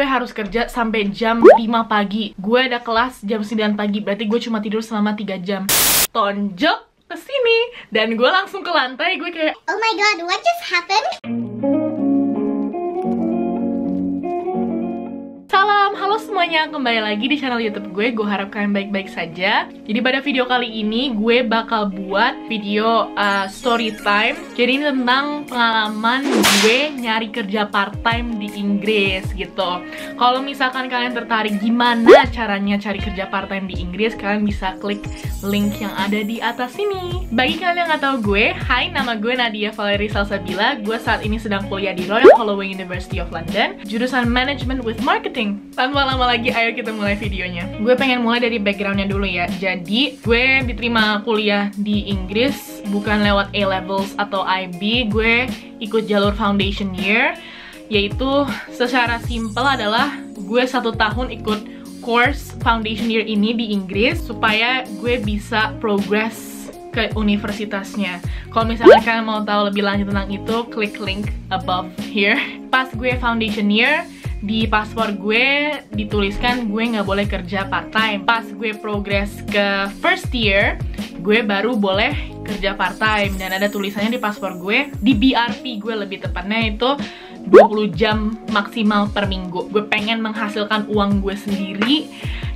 gue harus kerja sampai jam 5 pagi. Gue ada kelas jam 9 pagi, berarti gue cuma tidur selama 3 jam. Tonjok ke sini dan gue langsung ke lantai. Gue kayak, oh my god, what just happened? Salam, halo semuanya, kembali lagi di channel YouTube gue. Gue harap kalian baik-baik saja. Jadi pada video kali ini gue bakal buat video story time. Jadi ini tentang pengalaman gue nyari kerja part time di Inggris gitu. Kalau misalkan kalian tertarik gimana caranya cari kerja part time di Inggris, kalian bisa klik link yang ada di atas sini. Bagi kalian yang nggak tahu gue, hai, nama gue Nadia Valerie Salsabila. Gue saat ini sedang kuliah di Royal Holloway University of London, jurusan Management with Marketing. Tanpa lama lagi, ayo kita mulai videonya. Gue pengen mulai dari backgroundnya dulu ya. Jadi, gue diterima kuliah di Inggris bukan lewat A-levels atau IB. Gue ikut jalur foundation year, yaitu secara simple adalah gue 1 tahun ikut course foundation year ini di Inggris supaya gue bisa progress ke universitasnya. Kalau misalnya kalian mau tahu lebih lanjut tentang itu, klik link above here. Pas gue foundation year, di paspor gue dituliskan gue nggak boleh kerja part time. Pas gue progress ke first year, gue baru boleh kerja part time. Dan ada tulisannya di paspor gue, di BRP gue lebih tepatnya itu 20 jam maksimal per minggu. Gue pengen menghasilkan uang gue sendiri.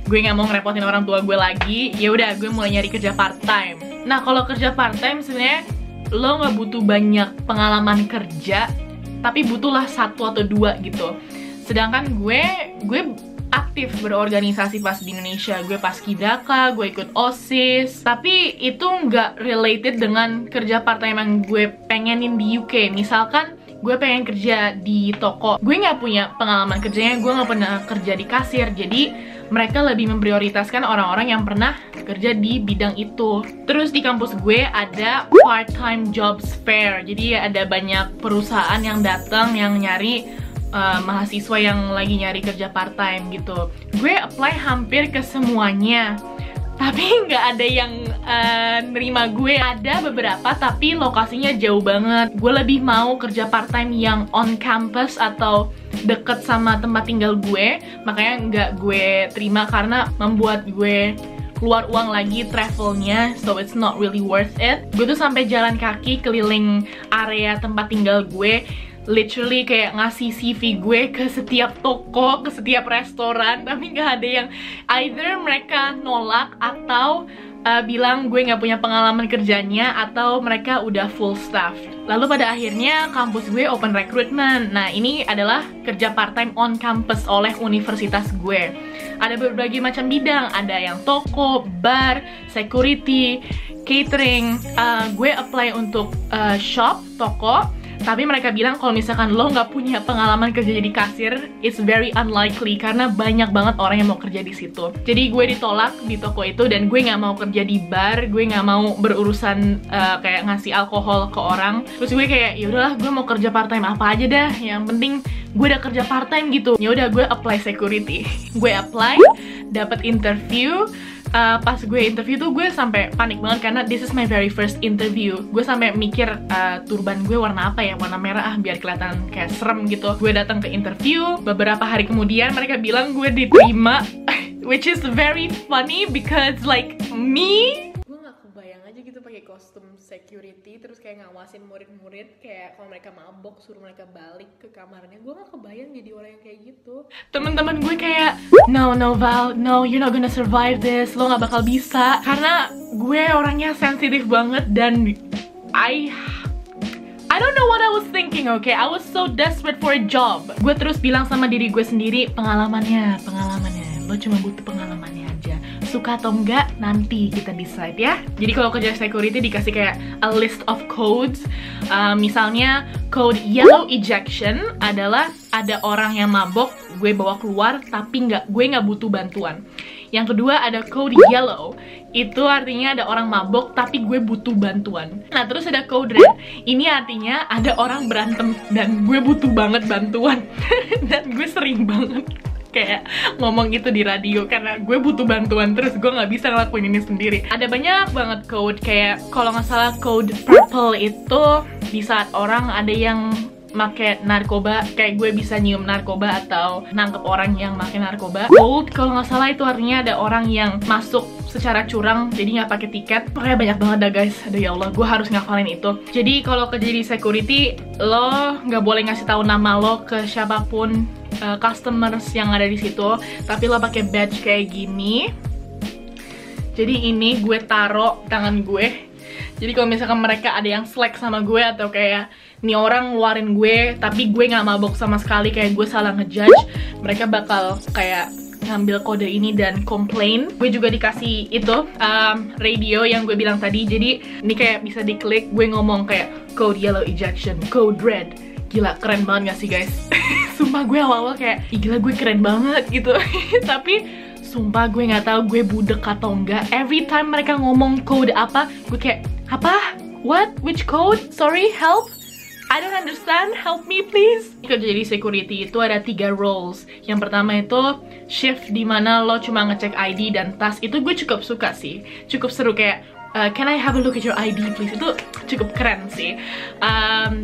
Gue nggak mau ngerepotin orang tua gue lagi. Ya udah, gue mulai nyari kerja part time. Nah, kalau kerja part time sebenarnya lo nggak butuh banyak pengalaman kerja, tapi butuhlah 1 atau 2 gitu. Sedangkan gue aktif berorganisasi pas di Indonesia. Gue paskibra, gue ikut OSIS. Tapi itu nggak related dengan kerja part time yang gue pengenin di UK. Misalkan gue pengen kerja di toko, gue nggak punya pengalaman kerjanya, gue nggak pernah kerja di kasir. Jadi mereka lebih memprioritaskan orang-orang yang pernah kerja di bidang itu. Terus di kampus gue ada part-time jobs fair. Jadi ada banyak perusahaan yang datang yang nyari mahasiswa yang lagi nyari kerja part time gitu. Gue apply hampir ke semuanya, tapi nggak ada yang nerima gue. Ada beberapa tapi lokasinya jauh banget. Gue lebih mau kerja part time yang on campus atau deket sama tempat tinggal gue. Makanya nggak gue terima karena membuat gue keluar uang lagi travelnya, so it's not really worth it. Gue tuh sampai jalan kaki keliling area tempat tinggal gue, literally kayak ngasih CV gue ke setiap toko, ke setiap restoran, tapi nggak ada yang either mereka nolak atau bilang gue nggak punya pengalaman kerjanya, atau mereka udah full staff. Lalu pada akhirnya kampus gue open recruitment. Nah, ini adalah kerja part time on campus oleh universitas gue. Ada berbagai macam bidang, ada yang toko, bar, security, catering. Gue apply untuk shop, toko. Tapi mereka bilang kalau misalkan lo nggak punya pengalaman kerja jadi kasir, it's very unlikely karena banyak banget orang yang mau kerja di situ. Jadi gue ditolak di toko itu, dan gue nggak mau kerja di bar, gue nggak mau berurusan kayak ngasih alkohol ke orang. Terus gue kayak, ya udahlah, gue mau kerja part time apa aja dah, yang penting gue udah kerja part time gitu. Ya udah, gue apply security. Gue apply, dapet interview. Pas gue interview tuh gue sampai panik banget karena this is my very first interview. Gue sampai mikir turban gue warna apa ya, warna merah biar kelihatan kayak serem gitu. Gue datang ke interview, beberapa hari kemudian mereka bilang gue diterima, which is very funny because like me, gue nggak kebayang aja gitu pakai kostum security terus kayak ngawasin murid-murid, kayak kalau mereka mabok suruh mereka balik ke kamarnya. Gue nggak kebayang jadi orang yang kayak gitu. Temen-temen gue kayak, no Val, no, you're not gonna survive this, lo nggak bakal bisa. Karena gue orangnya sensitif banget dan I don't know what I was thinking, okay? I was so desperate for a job. Gue terus bilang sama diri gue sendiri, pengalamannya, lo cuma butuh pengalamannya aja. Suka atau enggak, nanti kita decide ya. Jadi kalau kerja security dikasih kayak a list of codes. Misalnya code yellow ejection adalah ada orang yang mabok, gue bawa keluar tapi gue nggak butuh bantuan. Yang kedua ada code yellow, itu artinya ada orang mabok tapi gue butuh bantuan. Nah, terus ada code red, ini artinya ada orang berantem dan gue butuh banget bantuan. Dan gue sering banget kayak ngomong gitu di radio karena gue butuh bantuan terus, gue nggak bisa ngelakuin ini sendiri. Ada banyak banget code, kayak kalau nggak salah code purple itu di saat orang ada yang make narkoba, kayak gue bisa nyium narkoba atau nangkep orang yang make narkoba. Gold kalau nggak salah itu artinya ada orang yang masuk secara curang, jadi nggak pakai tiket. Pokoknya banyak banget dah guys. Aduh ya Allah, gue harus ngafalin itu. Jadi kalau kerja di security, lo nggak boleh ngasih tahu nama lo ke siapapun customers yang ada di situ, tapi lo pakai badge kayak gini. Jadi ini gue taro tangan gue. Jadi kalau misalkan mereka ada yang slack sama gue atau kayak nih orang ngeluarin gue tapi gue nggak mabok sama sekali, kayak gue salah ngejudge, mereka bakal kayak ngambil kode ini dan komplain. Gue juga dikasih itu radio yang gue bilang tadi. Jadi ini kayak bisa diklik, gue ngomong kayak code yellow ejection, code red. Gila, keren banget gak sih guys? Sumpah gue awal-awal kayak, ih gila gue keren banget gitu. Tapi sumpah gue nggak tahu gue budek atau enggak. Every time mereka ngomong code apa, gue kayak, apa? What? Which code? Sorry, help? I don't understand, help me please. Kerja di security itu ada 3 roles. Yang pertama itu shift dimana lo cuma ngecek ID dan tas. Itu gue cukup suka sih, cukup seru, kayak can I have a look at your ID please? Itu cukup keren sih.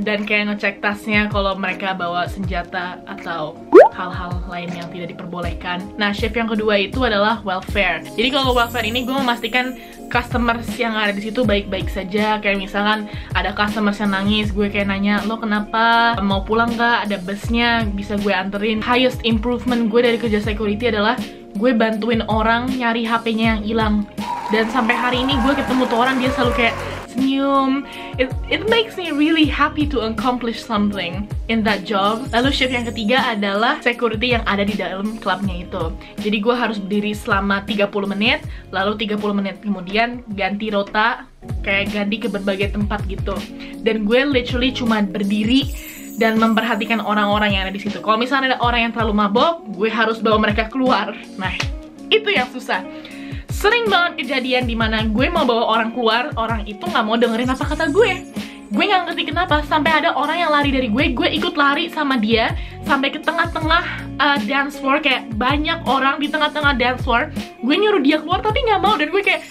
Dan kayak ngecek tasnya kalau mereka bawa senjata atau hal-hal lain yang tidak diperbolehkan. Nah, shift yang kedua itu adalah welfare. Jadi kalau welfare ini gue memastikan customers yang ada di situ baik-baik saja. Kayak misalkan ada customers yang nangis, gue kayak nanya, lo kenapa? Mau pulang gak? Ada busnya, bisa gue anterin. Highest improvement gue dari kerja security adalah gue bantuin orang nyari HP-nya yang hilang. Dan sampai hari ini gue ketemu tuh orang, dia selalu kayak senyum. It makes me really happy to accomplish something in that job. Lalu shift yang ketiga adalah security yang ada di dalam klubnya itu. Jadi gue harus berdiri selama 30 menit, lalu 30 menit kemudian ganti rota, kayak ganti ke berbagai tempat gitu. Dan gue literally cuma berdiri dan memperhatikan orang-orang yang ada di situ. Kalau misalnya ada orang yang terlalu mabok, gue harus bawa mereka keluar. Nah, itu yang susah. Sering banget kejadian dimana gue mau bawa orang keluar, orang itu nggak mau dengerin apa kata gue. Gue nggak ngerti kenapa, sampai ada orang yang lari dari gue ikut lari sama dia sampai ke tengah-tengah dance floor, kayak banyak orang di tengah-tengah dance floor. Gue nyuruh dia keluar tapi nggak mau, dan gue kayak,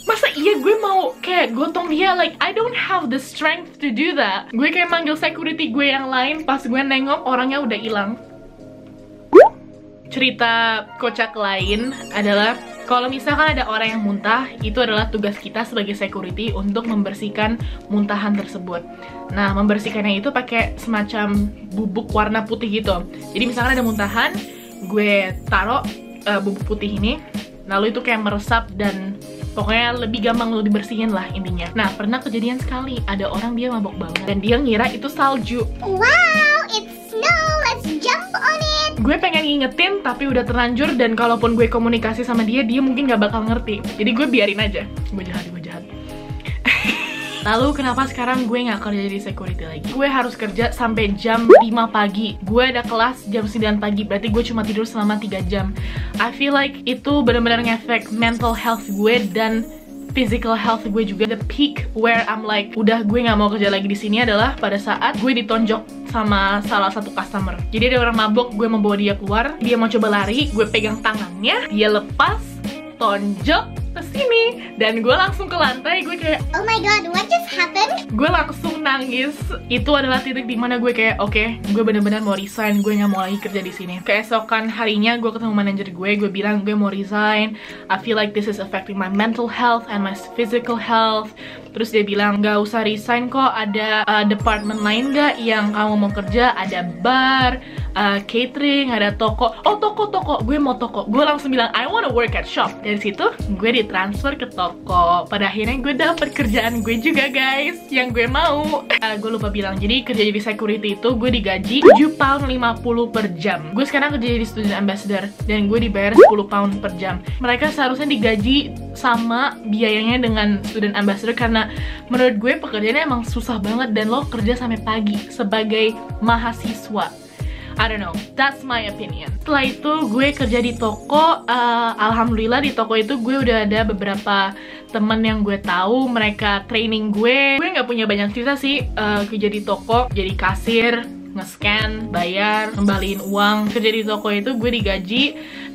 masa iya gue mau kayak gotong dia? Like, I don't have the strength to do that. Gue kayak manggil security gue yang lain, pas gue nengok orangnya udah hilang. Cerita kocak lain adalah kalau misalkan ada orang yang muntah, itu adalah tugas kita sebagai security untuk membersihkan muntahan tersebut. Nah, membersihkannya itu pakai semacam bubuk warna putih gitu. Jadi misalkan ada muntahan, gue taruh bubuk putih ini, lalu itu kayak meresap dan pokoknya lebih gampang lo dibersihin lah intinya. Nah, pernah kejadian sekali, ada orang dia mabok banget dan dia ngira itu salju. Wow, it's snow, let's jump on it. Gue pengen ngingetin tapi udah terlanjur, dan kalaupun gue komunikasi sama dia, dia mungkin gak bakal ngerti. Jadi gue biarin aja. Gue jahat. Lalu kenapa sekarang gue gak kerja di security lagi? Gue harus kerja sampai jam 5 pagi. Gue ada kelas jam 9 pagi, berarti gue cuma tidur selama 3 jam. I feel like itu benar-benar ngefek mental health gue dan physical health gue juga. The peak where I'm like, udah gue gak mau kerja lagi di sini adalah pada saat gue ditonjok sama salah satu customer. Jadi ada orang mabok, gue membawa dia keluar, dia mau coba lari, gue pegang tangannya, dia lepas, tonjok ke sini, dan gue langsung ke lantai. Gue kayak, oh my god, what just happened? Gue langsung nangis. Itu adalah titik dimana gue kayak, oke, gue bener-bener mau resign. Gue nggak mau lagi kerja di sini. Keesokan harinya gue ketemu manajer gue bilang gue mau resign. I feel like this is affecting my mental health and my physical health. Terus dia bilang, gak usah resign kok, ada department lain gak yang kamu mau kerja? Ada bar, catering, ada toko. Oh, toko, gue mau toko. Gue langsung bilang, I wanna work at shop. Dari situ gue ditransfer ke toko. Pada akhirnya gue dapet kerjaan gue juga guys, yang gue mau. Gue lupa bilang, jadi kerja jadi security itu gue digaji £7.50 per jam. Gue sekarang kerja jadi student ambassador dan gue dibayar £10 per jam. Mereka seharusnya digaji sama biayanya dengan student ambassador, karena menurut gue pekerjaannya emang susah banget dan lo kerja sampai pagi sebagai mahasiswa. I don't know, that's my opinion. Setelah itu gue kerja di toko. Alhamdulillah di toko itu gue udah ada beberapa temen yang gue tahu, mereka training gue. Gue nggak punya banyak cerita sih kerja di toko, jadi kasir, nge-scan, bayar, kembaliin uang. Kerja di toko itu gue digaji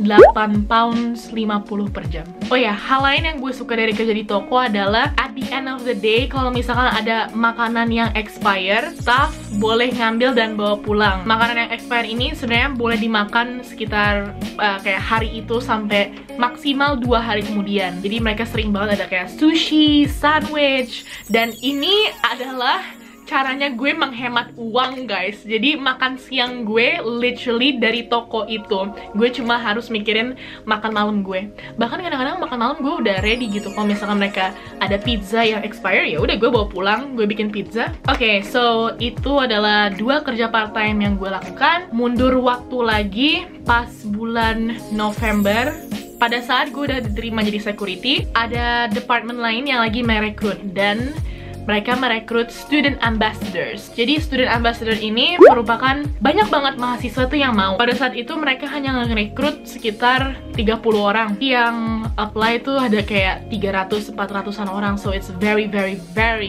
8 pounds 50 per jam. Oh ya, hal lain yang gue suka dari kerja di toko adalah at the end of the day, kalau misalkan ada makanan yang expire, staff boleh ngambil dan bawa pulang. Makanan yang expire ini sebenarnya boleh dimakan sekitar kayak hari itu sampai maksimal 2 hari kemudian. Jadi mereka sering banget ada kayak sushi, sandwich, dan ini adalah caranya gue menghemat uang, guys. Jadi makan siang gue literally dari toko itu. Gue cuma harus mikirin makan malam gue. Bahkan kadang-kadang makan malam gue udah ready gitu. Kalau misalkan mereka ada pizza yang expire, ya udah gue bawa pulang, gue bikin pizza. Oke, so itu adalah 2 kerja part time yang gue lakukan. Mundur waktu lagi pas bulan November, pada saat gue udah diterima jadi security, ada department lain yang lagi merekrut, dan mereka merekrut student ambassadors. Jadi student ambassador ini merupakan banyak banget mahasiswa tuh yang mau. Pada saat itu mereka hanya ngerekrut sekitar 30 orang. Yang apply tuh ada kayak 300-400an orang. So it's very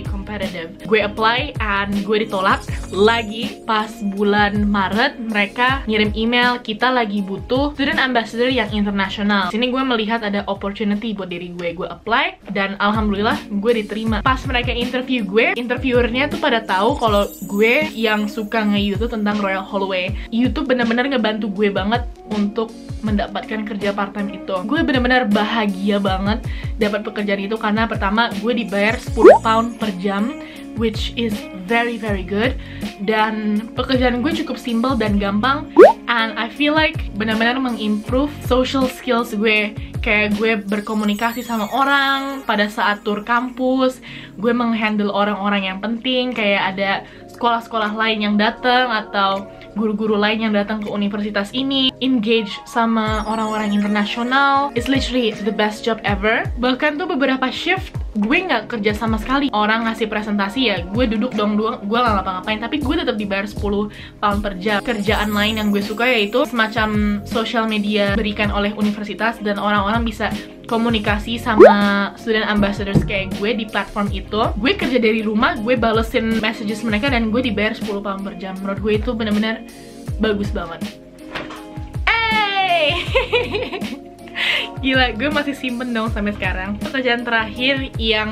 competitive. Gue apply and gue ditolak lagi. Pas bulan Maret mereka ngirim email, kita lagi butuh student ambassador yang internasional. Sini gue melihat ada opportunity buat diri gue. Gue apply dan alhamdulillah gue diterima. Pas mereka interviewernya tuh pada tahu kalau gue yang suka nge-YouTube tentang Royal Holloway. YouTube bener-bener ngebantu gue banget untuk mendapatkan kerja part time itu. Gue bener-bener bahagia banget dapat pekerjaan itu karena pertama gue dibayar 10 pound per jam, which is very good, dan pekerjaan gue cukup simple dan gampang, and I feel like benar-benar mengimprove social skills gue. Kayak gue berkomunikasi sama orang pada saat tur kampus, gue menghandle orang-orang yang penting, kayak ada sekolah-sekolah lain yang datang atau guru-guru lain yang datang ke universitas ini, engage sama orang-orang internasional. It's literally the best job ever. Bahkan tuh beberapa shift gue nggak kerja sama sekali. Orang ngasih presentasi ya gue duduk dong, gue nggak ngapa-ngapain, tapi gue tetap dibayar 10 pound per jam. Kerjaan lain yang gue suka yaitu semacam social media berikan oleh universitas, dan orang-orang bisa komunikasi sama student ambassadors kayak gue di platform itu. Gue kerja dari rumah, gue balesin messages mereka, dan gue dibayar 10 pound per jam. Menurut gue itu bener-bener bagus banget. Gila, gue masih simpen dong sampai sekarang. Pekerjaan terakhir yang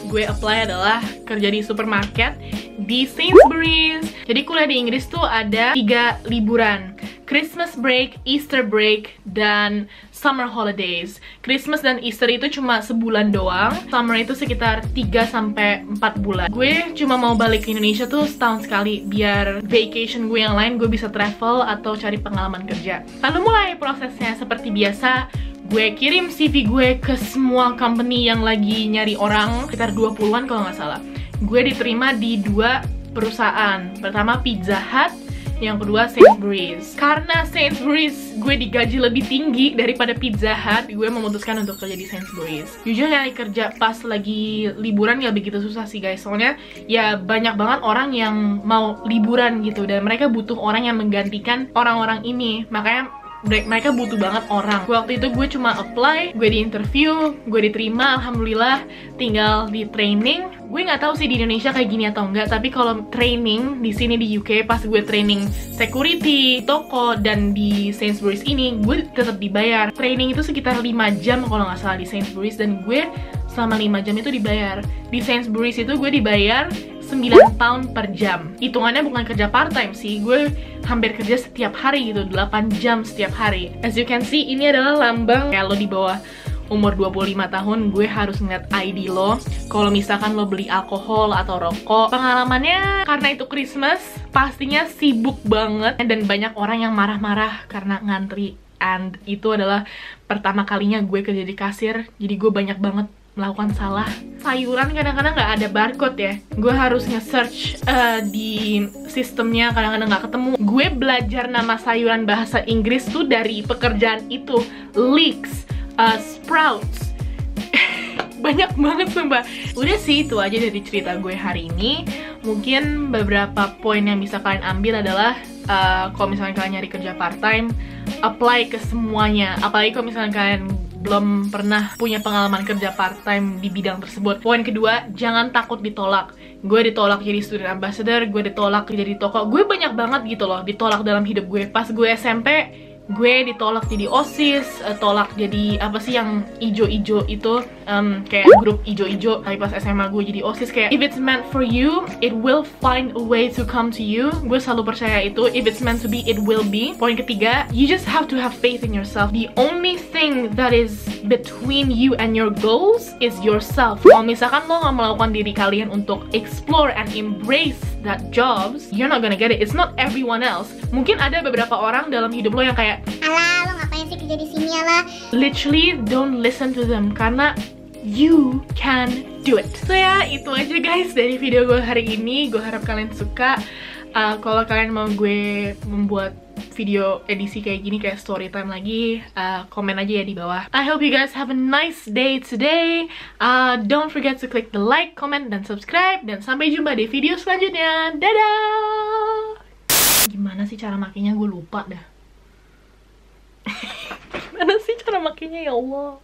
gue apply adalah kerja di supermarket di Sainsbury's. Jadi kuliah di Inggris tuh ada 3 liburan: Christmas break, Easter break, dan summer holidays. Christmas dan Easter itu cuma sebulan doang. Summer itu sekitar 3-4 bulan. Gue cuma mau balik ke Indonesia tuh setahun sekali, biar vacation gue yang lain gue bisa travel atau cari pengalaman kerja. Lalu mulai prosesnya seperti biasa. Gue kirim CV gue ke semua company yang lagi nyari orang, sekitar 20-an kalau nggak salah. Gue diterima di 2 perusahaan. Pertama Pizza Hut, yang kedua Sainsbury's. Karena Sainsbury's gue digaji lebih tinggi daripada Pizza Hut, gue memutuskan untuk kerja di Sainsbury's. Jujur nyari kerja pas lagi liburan gak begitu susah sih guys, soalnya ya banyak banget orang yang mau liburan gitu, dan mereka butuh orang yang menggantikan orang-orang ini. Makanya mereka butuh banget orang. Waktu itu gue cuma apply, gue di interview, gue diterima, alhamdulillah. Tinggal di training. Gue nggak tahu sih di Indonesia kayak gini atau enggak, tapi kalau training di sini di UK, pas gue training security, toko, dan di Sainsbury's ini, gue tetap dibayar. Training itu sekitar 5 jam kalau nggak salah di Sainsbury's, dan gue selama 5 jam itu dibayar. Di Sainsbury's itu gue dibayar 9 pound per jam. Hitungannya bukan kerja part time sih, gue hampir kerja setiap hari gitu, 8 jam setiap hari. As you can see, ini adalah lambang kalau di bawah umur 25 tahun gue harus ngeliat ID lo kalau misalkan lo beli alkohol atau rokok. Pengalamannya karena itu Christmas pastinya sibuk banget, dan banyak orang yang marah-marah karena ngantri. And itu adalah pertama kalinya gue kerja di kasir, jadi gue banyak banget melakukan salah. Sayuran kadang-kadang nggak ada barcode ya, gue harus nge-search di sistemnya, kadang-kadang nggak ketemu. Gue belajar nama sayuran bahasa Inggris tuh dari pekerjaan itu. Leeks, sprouts, banyak banget sumpah. Udah sih, itu aja dari cerita gue hari ini. Mungkin beberapa poin yang bisa kalian ambil adalah kalau misalnya kalian nyari kerja part time, apply ke semuanya. Apalagi kalau misalnya kalian belum pernah punya pengalaman kerja part-time di bidang tersebut. Poin kedua, jangan takut ditolak. Gue ditolak jadi student ambassador, gue ditolak jadi toko. Gue banyak banget gitu loh ditolak dalam hidup gue. Pas gue SMP, gue ditolak jadi OSIS, tolak jadi apa sih yang ijo-ijo itu, kayak grup ijo-ijo. Tapi pas SMA gue jadi OSIS, kayak if it's meant for you, it will find a way to come to you. Gue selalu percaya itu, if it's meant to be, it will be. Poin ketiga, you just have to have faith in yourself. The only thing that is between you and your goals is yourself. Kalau misalkan lo gak melakukan diri kalian untuk explore and embrace that jobs, you're not gonna get it. It's not everyone else. Mungkin ada beberapa orang dalam hidup lo yang kayak, alah, lo ngapain sih kerja di sini, alah. Literally don't listen to them, karena you can do it. So ya, itu aja guys dari video gue hari ini. Gue harap kalian suka. Kalau kalian mau gue membuat video edisi kayak gini, kayak story time lagi, komen aja ya di bawah. I hope you guys have a nice day today. Don't forget to click the like, comment, dan subscribe. Dan sampai jumpa di video selanjutnya. Dadah! Gimana sih cara makainya? Gue lupa dah. Gimana sih cara makainya, ya Allah?